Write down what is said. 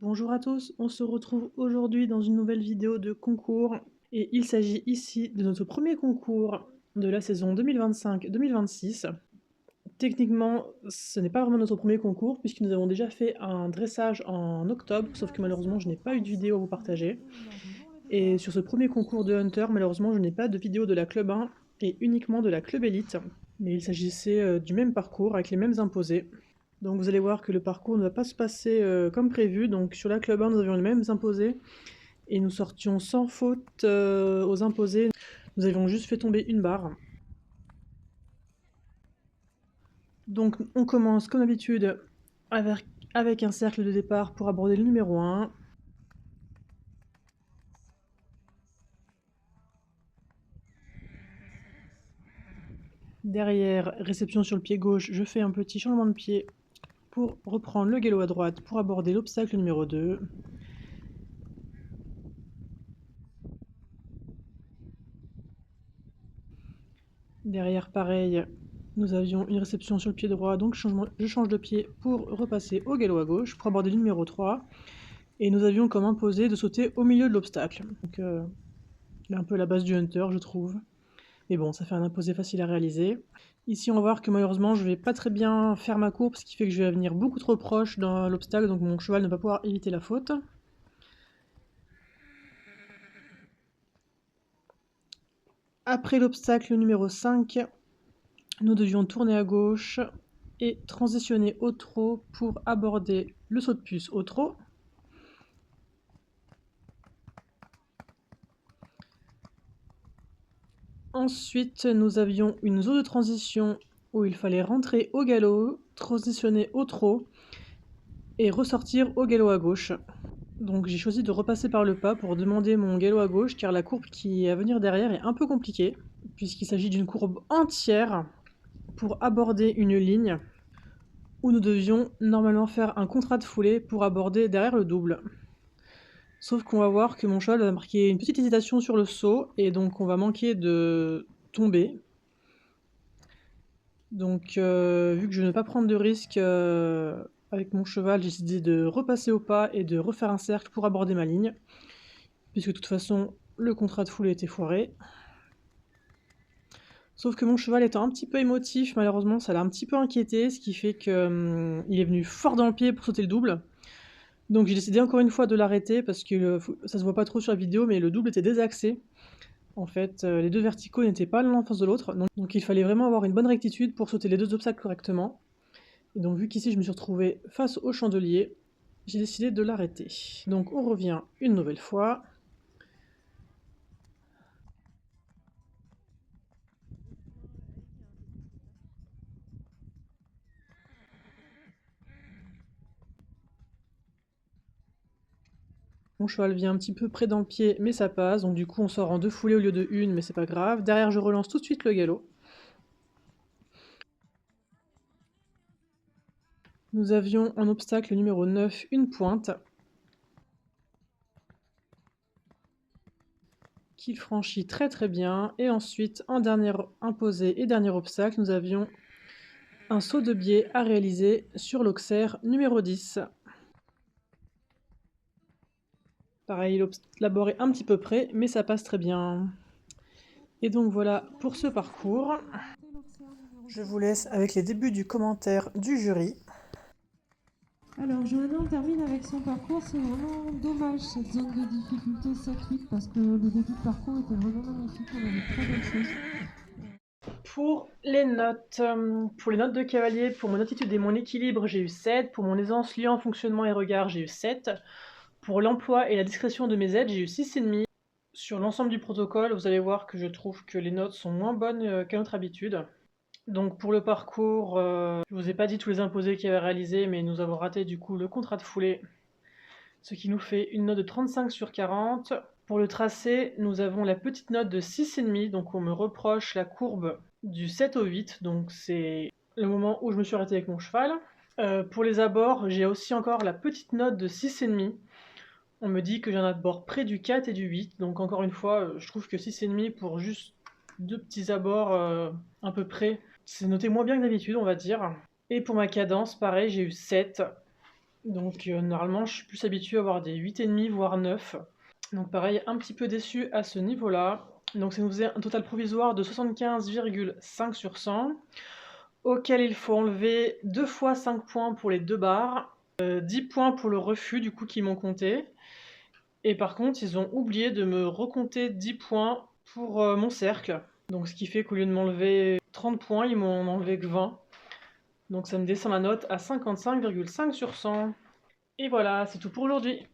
Bonjour à tous, on se retrouve aujourd'hui dans une nouvelle vidéo de concours et il s'agit ici de notre premier concours de la saison 2025-2026. Techniquement, ce n'est pas vraiment notre premier concours puisque nous avons déjà fait un dressage en octobre, sauf que malheureusement je n'ai pas eu de vidéo à vous partager. Et sur ce premier concours de Hunter, malheureusement je n'ai pas de vidéo de la Club 1 et uniquement de la Club Elite. Mais il s'agissait du même parcours avec les mêmes imposés. Donc vous allez voir que le parcours ne va pas se passer comme prévu. Donc sur la Club 1, nous avions les mêmes imposés et nous sortions sans faute aux imposés. Nous avions juste fait tomber une barre. Donc on commence comme d'habitude avec un cercle de départ pour aborder le numéro 1. Derrière, réception sur le pied gauche, je fais un petit changement de pied pour reprendre le galop à droite pour aborder l'obstacle numéro 2. Derrière, pareil, nous avions une réception sur le pied droit, donc je change de pied pour repasser au galop à gauche, pour aborder le numéro 3. Et nous avions comme imposé de sauter au milieu de l'obstacle. Donc un peu la base du Hunter, je trouve. Mais bon, ça fait un imposé facile à réaliser. Ici, on va voir que malheureusement, je vais pas très bien faire ma courbe, ce qui fait que je vais venir beaucoup trop proche dans l'obstacle, donc mon cheval ne va pas pouvoir éviter la faute. Après l'obstacle numéro 5, nous devions tourner à gauche et transitionner au trot pour aborder le saut de puce au trot. Ensuite, nous avions une zone de transition où il fallait rentrer au galop, transitionner au trot et ressortir au galop à gauche. Donc j'ai choisi de repasser par le pas pour demander mon galop à gauche car la courbe qui est à venir derrière est un peu compliquée puisqu'il s'agit d'une courbe entière pour aborder une ligne où nous devions normalement faire un contrat de foulée pour aborder derrière le double. Sauf qu'on va voir que mon cheval va marquer une petite hésitation sur le saut et donc on va manquer de tomber. Donc vu que je ne veux pas prendre de risque avec mon cheval, j'ai décidé de repasser au pas et de refaire un cercle pour aborder ma ligne. Puisque de toute façon, le contrat de foulée était foiré. Sauf que mon cheval étant un petit peu émotif, malheureusement, ça l'a un petit peu inquiété, ce qui fait qu'il est venu fort dans le pied pour sauter le double. Donc j'ai décidé encore une fois de l'arrêter, parce que ça se voit pas trop sur la vidéo, mais le double était désaxé. En fait, les deux verticaux n'étaient pas l'un en face de l'autre, donc il fallait vraiment avoir une bonne rectitude pour sauter les deux obstacles correctement. Et donc vu qu'ici je me suis retrouvée face au chandelier, j'ai décidé de l'arrêter. Donc on revient une nouvelle fois. Mon cheval vient un petit peu près dans le pied, mais ça passe, donc du coup on sort en 2 foulées au lieu de une, mais c'est pas grave. Derrière je relance tout de suite le galop. Nous avions en obstacle numéro 9 une pointe, qu'il franchit très très bien, et ensuite en dernier imposé et dernier obstacle, nous avions un saut de biais à réaliser sur l'auxerre numéro 10. Pareil, l'abord est un petit peu près, mais ça passe très bien. Et donc voilà pour ce parcours. Je vous laisse avec les débuts du commentaire du jury. Alors Johanna termine avec son parcours, c'est vraiment dommage cette zone de difficulté 7-8 parce que le début de parcours était vraiment magnifique, on avait très belles choses. Pour les notes de cavalier, pour mon attitude et mon équilibre, j'ai eu 7. Pour mon aisance, liant, fonctionnement et regard, j'ai eu 7. Pour l'emploi et la discrétion de mes aides, j'ai eu 6,5. Sur l'ensemble du protocole, vous allez voir que je trouve que les notes sont moins bonnes qu'à notre habitude. Donc pour le parcours, je vous ai pas dit tous les imposés qu'il y avait réalisés, mais nous avons raté du coup le contrat de foulée, ce qui nous fait une note de 35 sur 40. Pour le tracé, nous avons la petite note de 6,5, donc on me reproche la courbe du 7 au 8, donc c'est le moment où je me suis arrêtée avec mon cheval. Pour les abords, j'ai aussi encore la petite note de 6,5. On me dit que j'ai un abord près du 4 et du 8, donc encore une fois, je trouve que 6,5 pour juste deux petits abords un peu près, c'est noté moins bien que d'habitude, on va dire. Et pour ma cadence, pareil, j'ai eu 7. Donc normalement, je suis plus habituée à avoir des 8,5 voire 9. Donc pareil, un petit peu déçu à ce niveau-là. Donc ça nous faisait un total provisoire de 75,5 sur 100, auquel il faut enlever 2 fois 5 points pour les 2 barres, 10 points pour le refus du coup qui m'ont compté. Et par contre, ils ont oublié de me recompter 10 points pour mon cercle. Donc ce qui fait qu'au lieu de m'enlever 30 points, ils m'ont enlevé que 20. Donc ça me descend la note à 55,5 sur 100. Et voilà, c'est tout pour aujourd'hui.